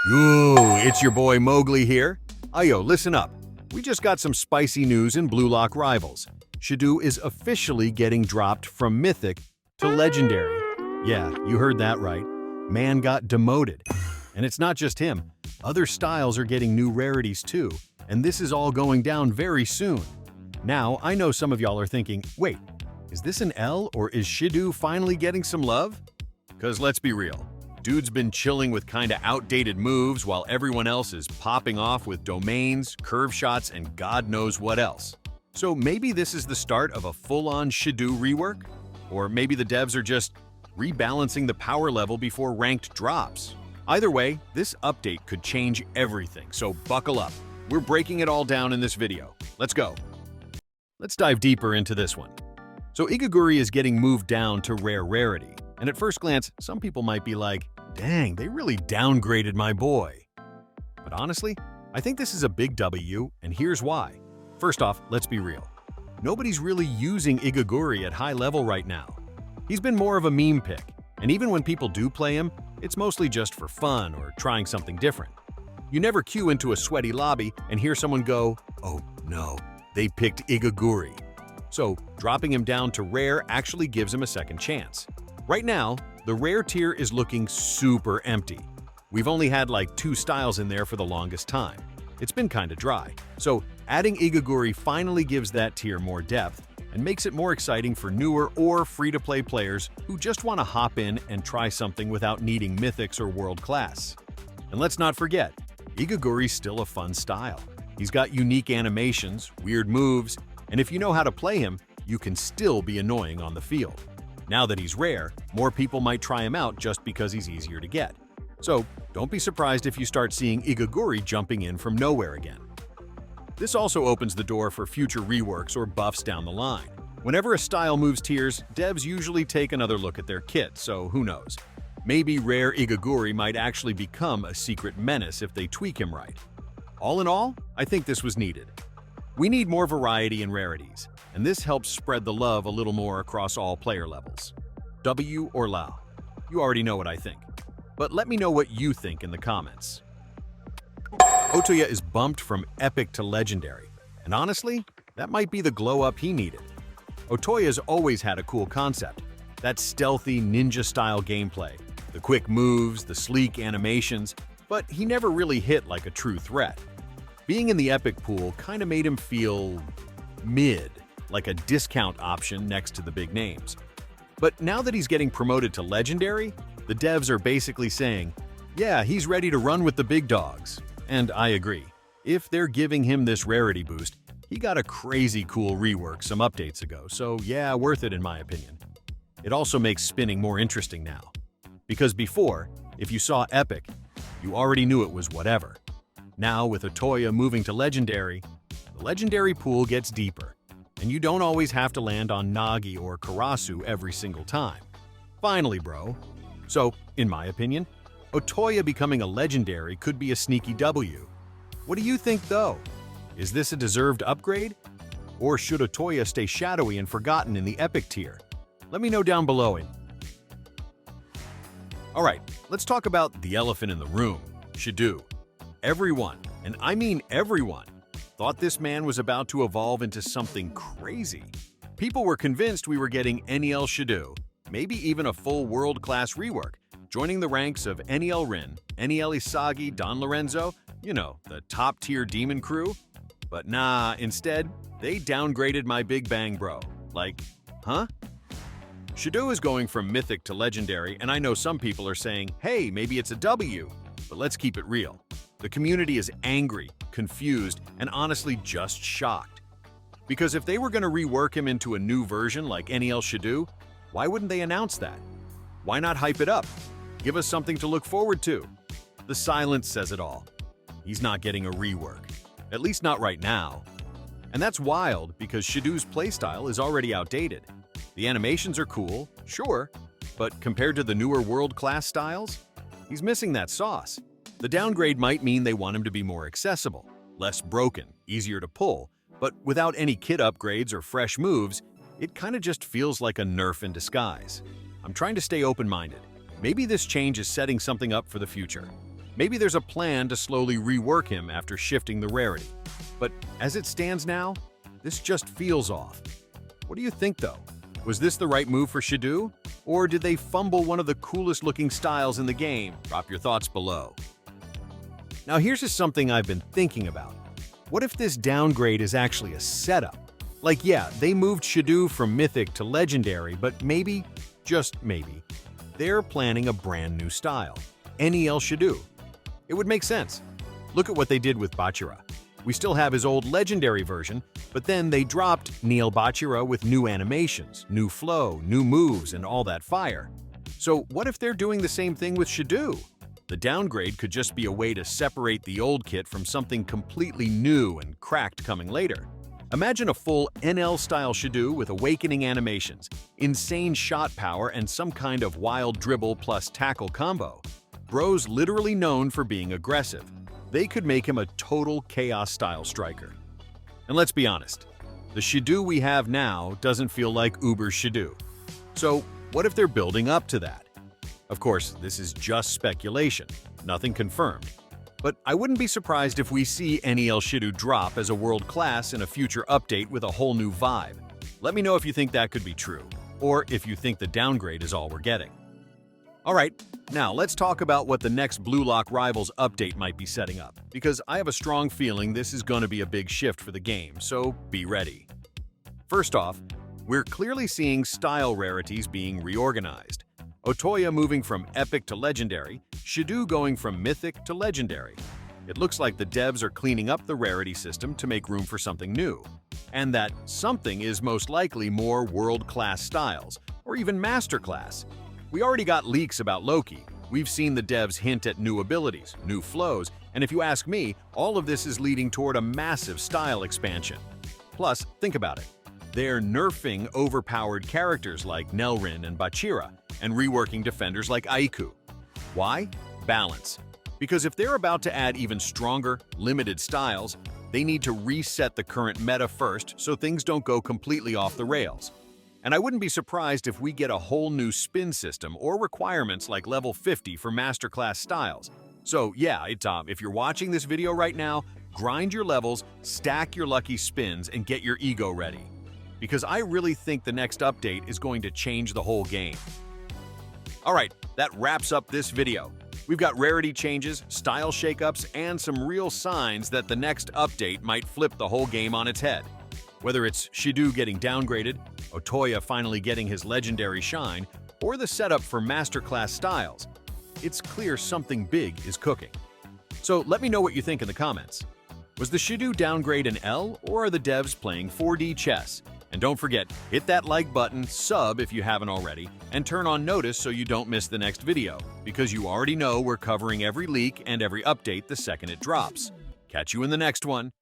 Ooh, it's your boy Mowgli here. Ayo, listen up. We just got some spicy news in Blue Lock Rivals. Shidu is officially getting dropped from Mythic to Legendary. Yeah, you heard that right. Man got demoted. And it's not just him. Other styles are getting new rarities too, and this is all going down very soon. Now, I know some of y'all are thinking, wait, is this an L or is Shidu finally getting some love? Because let's be real. Dude's been chilling with kinda outdated moves while everyone else is popping off with domains, curve shots, and God knows what else. So maybe this is the start of a full-on Shidu rework? Or maybe the devs are just rebalancing the power level before ranked drops. Either way, this update could change everything, so buckle up. We're breaking it all down in this video. Let's go. Let's dive deeper into this one. So Igori is getting moved down to rare rarity. And at first glance, some people might be like, dang, they really downgraded my boy. But honestly, I think this is a big W, and here's why. First off, let's be real. Nobody's really using Igori at high level right now. He's been more of a meme pick, and even when people do play him, it's mostly just for fun or trying something different. You never queue into a sweaty lobby and hear someone go, oh no, they picked Igori. So dropping him down to rare actually gives him a second chance. Right now, the rare tier is looking super empty. We've only had like 2 styles in there for the longest time. It's been kinda dry. So adding Igori finally gives that tier more depth and makes it more exciting for newer or free-to-play players who just want to hop in and try something without needing mythics or world class. And let's not forget, Igori's still a fun style. He's got unique animations, weird moves, and if you know how to play him, you can still be annoying on the field. Now that he's rare, more people might try him out just because he's easier to get. So don't be surprised if you start seeing Igori jumping in from nowhere again. This also opens the door for future reworks or buffs down the line. Whenever a style moves tiers, devs usually take another look at their kit, so who knows? Maybe rare Igori might actually become a secret menace if they tweak him right. All in all, I think this was needed. We need more variety and rarities, and this helps spread the love a little more across all player levels. W or Lao? You already know what I think. But let me know what you think in the comments. Atoya is bumped from Epic to Legendary, and honestly, that might be the glow-up he needed. Otoya's always had a cool concept, that stealthy ninja-style gameplay, the quick moves, the sleek animations, but he never really hit like a true threat. Being in the Epic pool kinda made him feel mid, like a discount option next to the big names. But now that he's getting promoted to Legendary, the devs are basically saying, yeah, he's ready to run with the big dogs. And I agree. If they're giving him this rarity boost, he got a crazy cool rework some updates ago, so yeah, worth it in my opinion. It also makes spinning more interesting now. Because before, if you saw Epic, you already knew it was whatever. Now, with Atoya moving to Legendary, the Legendary pool gets deeper, and you don't always have to land on Nagi or Karasu every single time. Finally, bro. So, in my opinion, Atoya becoming a Legendary could be a sneaky W. What do you think, though? Is this a deserved upgrade? Or should Atoya stay shadowy and forgotten in the Epic tier? Let me know down below. Alright, let's talk about the elephant in the room, Shidu. Everyone, and I mean everyone, thought this man was about to evolve into something crazy. People were convinced we were getting NEL Shidu, maybe even a full world-class rework, joining the ranks of NEL Rin, NEL Isagi, Don Lorenzo, you know, the top-tier demon crew. But nah, instead, they downgraded my Big Bang bro. Like, huh? Shidu is going from Mythic to Legendary, and I know some people are saying, hey, maybe it's a W. But let's keep it real. The community is angry, confused, and honestly just shocked. Because if they were going to rework him into a new version like NEL Shidu, why wouldn't they announce that? Why not hype it up? Give us something to look forward to. The silence says it all. He's not getting a rework. At least not right now. And that's wild because Shidu's playstyle is already outdated. The animations are cool, sure, but compared to the newer world-class styles, he's missing that sauce. The downgrade might mean they want him to be more accessible, less broken, easier to pull, but without any kit upgrades or fresh moves, it kinda just feels like a nerf in disguise. I'm trying to stay open-minded. Maybe this change is setting something up for the future. Maybe there's a plan to slowly rework him after shifting the rarity. But as it stands now, this just feels off. What do you think though? Was this the right move for Shidu? Or did they fumble one of the coolest looking styles in the game? Drop your thoughts below. Now here's just something I've been thinking about. What if this downgrade is actually a setup? Like yeah, they moved Shidu from Mythic to Legendary, but maybe, just maybe, they're planning a brand new style. NEL Shidu. It would make sense. Look at what they did with Bachira. We still have his old Legendary version, but then they dropped Neil Bachira with new animations, new flow, new moves, and all that fire. So what if they're doing the same thing with Shidu? The downgrade could just be a way to separate the old kit from something completely new and cracked coming later. Imagine a full NL-style Shidu with awakening animations, insane shot power, and some kind of wild dribble plus tackle combo. Bro's literally known for being aggressive. They could make him a total chaos-style striker. And let's be honest, the Shidu we have now doesn't feel like Uber's Shidu. So what if they're building up to that? Of course, this is just speculation, nothing confirmed. But I wouldn't be surprised if we see NEL Shidu drop as a world class in a future update with a whole new vibe. Let me know if you think that could be true, or if you think the downgrade is all we're getting. Alright, now let's talk about what the next Blue Lock Rivals update might be setting up, because I have a strong feeling this is going to be a big shift for the game, so be ready. First off, we're clearly seeing style rarities being reorganized. Atoya moving from Epic to Legendary, Shidu going from Mythic to Legendary. It looks like the devs are cleaning up the rarity system to make room for something new. And that something is most likely more world-class styles, or even masterclass. We already got leaks about Loki. We've seen the devs hint at new abilities, new flows, and if you ask me, all of this is leading toward a massive style expansion. Plus, think about it. They're nerfing overpowered characters like Nelrin and Bachira, and reworking defenders like Aiku. Why? Balance. Because if they're about to add even stronger, limited styles, they need to reset the current meta first so things don't go completely off the rails. And I wouldn't be surprised if we get a whole new spin system or requirements like level 50 for masterclass styles. So yeah, if you're watching this video right now, grind your levels, stack your lucky spins, and get your ego ready. Because I really think the next update is going to change the whole game. Alright, that wraps up this video. We've got rarity changes, style shakeups, and some real signs that the next update might flip the whole game on its head. Whether it's Shidu getting downgraded, Atoya finally getting his legendary shine, or the setup for masterclass styles, it's clear something big is cooking. So let me know what you think in the comments. Was the Shidu downgrade an L, or are the devs playing 4D chess? And don't forget, hit that like button, sub if you haven't already, and turn on notice so you don't miss the next video, because you already know we're covering every leak and every update the second it drops. Catch you in the next one.